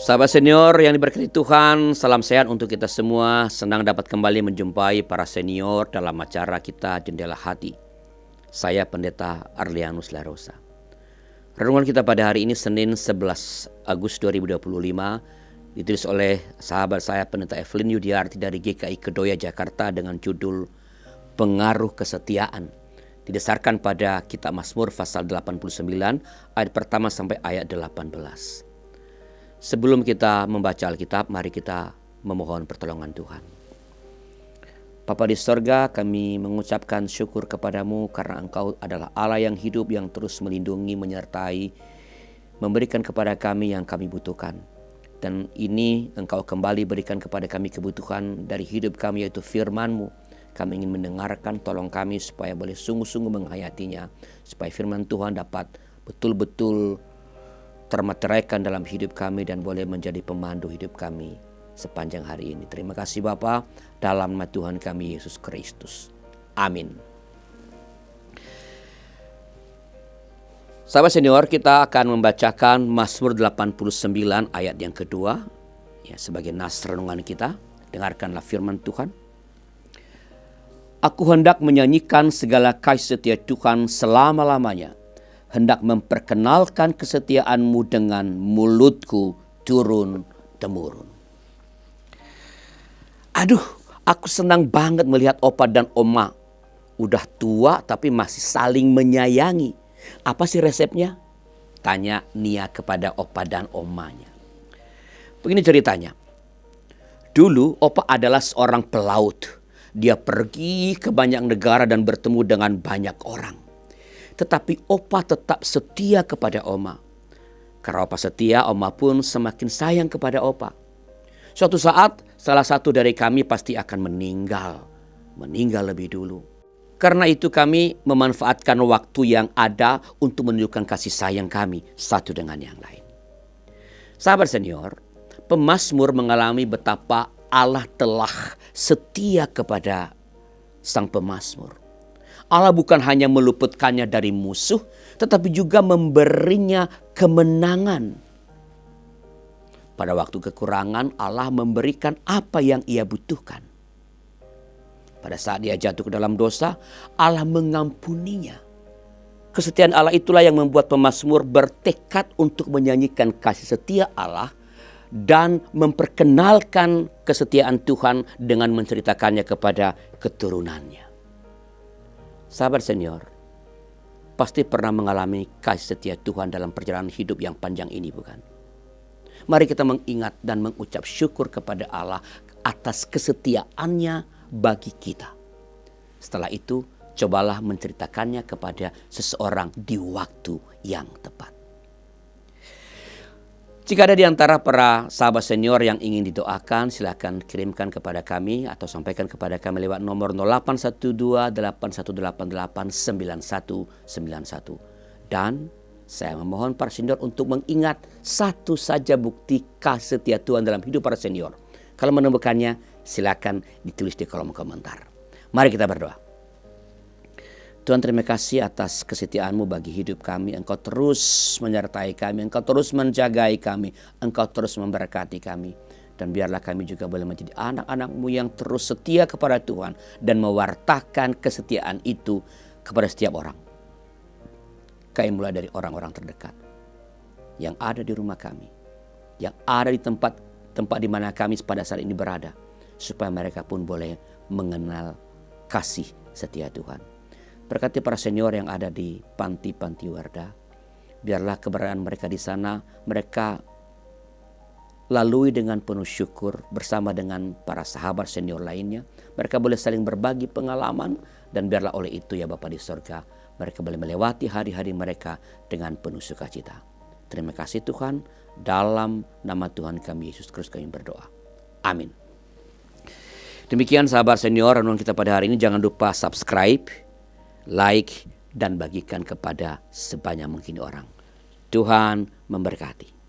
Sahabat senior yang diberkati Tuhan, salam sehat untuk kita semua. Senang dapat kembali menjumpai para senior dalam acara kita Jendela Hati. Saya Pendeta Arlianus Larosa. Renungan kita pada hari ini Senin 11 Agustus 2025 ditulis oleh sahabat saya Pendeta Evelyn Yudiarti dari GKI Kedoya Jakarta dengan judul Pengaruh Kesetiaan. Didasarkan pada kitab Mazmur pasal 89 ayat pertama sampai ayat 18. Sebelum kita membaca Alkitab, mari kita memohon pertolongan Tuhan. Bapa di sorga, kami mengucapkan syukur kepadamu karena Engkau adalah Allah yang hidup, yang terus melindungi, menyertai, memberikan kepada kami yang kami butuhkan. Dan ini Engkau kembali berikan kepada kami kebutuhan dari hidup kami, yaitu firman-Mu. Kami ingin mendengarkan, tolong kami supaya boleh sungguh-sungguh menghayatinya, supaya firman Tuhan dapat betul-betul termateraikan dalam hidup kami dan boleh menjadi pemandu hidup kami sepanjang hari ini. Terima kasih Bapa, dalam nama Tuhan kami Yesus Kristus. Amin. Sahabat senior, kita akan membacakan Mazmur 89 ayat yang kedua, ya, sebagai nas renungan kita. Dengarkanlah firman Tuhan. Aku hendak menyanyikan segala kasih setia Tuhan selama-lamanya, hendak memperkenalkan kesetiaan-Mu dengan mulutku turun-temurun. Aduh, aku senang banget melihat opa dan oma. Udah tua tapi masih saling menyayangi. Apa sih resepnya? Tanya Nia kepada opa dan omanya. Begini ceritanya. Dulu opa adalah seorang pelaut. Dia pergi ke banyak negara dan bertemu dengan banyak orang. Tetapi opa tetap setia kepada oma. Karena opa setia, oma pun semakin sayang kepada opa. Suatu saat salah satu dari kami pasti akan meninggal lebih dulu. Karena itu kami memanfaatkan waktu yang ada untuk menunjukkan kasih sayang kami satu dengan yang lain. Sahabat senior, pemazmur mengalami betapa Allah telah setia kepada sang pemazmur. Allah bukan hanya meluputkannya dari musuh, tetapi juga memberinya kemenangan. Pada waktu kekurangan, Allah memberikan apa yang ia butuhkan. Pada saat dia jatuh ke dalam dosa, Allah mengampuninya. Kesetiaan Allah itulah yang membuat pemazmur bertekad untuk menyanyikan kasih setia Allah dan memperkenalkan kesetiaan Tuhan dengan menceritakannya kepada keturunannya. Sahabat senior, pasti pernah mengalami kasih setia Tuhan dalam perjalanan hidup yang panjang ini, bukan? Mari kita mengingat dan mengucap syukur kepada Allah atas kesetiaannya bagi kita. Setelah itu, cobalah menceritakannya kepada seseorang di waktu yang tepat. Jika ada di antara para sahabat senior yang ingin didoakan, silakan kirimkan kepada kami atau sampaikan kepada kami lewat nomor 081281889191. Dan saya memohon para senior untuk mengingat satu saja bukti kasih setia Tuhan dalam hidup para senior. Kalau menemukannya, silakan ditulis di kolom komentar. Mari kita berdoa. Tuhan, terima kasih atas kesetiaan-Mu bagi hidup kami. Engkau terus menyertai kami, Engkau terus menjagai kami, Engkau terus memberkati kami. Dan biarlah kami juga boleh menjadi anak-anak-Mu yang terus setia kepada Tuhan dan mewartakan kesetiaan itu kepada setiap orang. Kami mulai dari orang-orang terdekat yang ada di rumah kami, yang ada di tempat di mana kami pada saat ini berada, supaya mereka pun boleh mengenal kasih setia Tuhan. Berkati para senior yang ada di panti-panti Wardah. Biarlah keberadaan mereka di sana mereka lalui dengan penuh syukur bersama dengan para sahabat senior lainnya. Mereka boleh saling berbagi pengalaman dan biarlah oleh itu ya Bapa di sorga, mereka boleh melewati hari-hari mereka dengan penuh sukacita. Terima kasih Tuhan, dalam nama Tuhan kami Yesus Kristus kami berdoa. Amin. Demikian sahabat senior renungan kita pada hari ini. Jangan lupa subscribe, like, dan bagikan kepada sebanyak mungkin orang. Tuhan memberkati.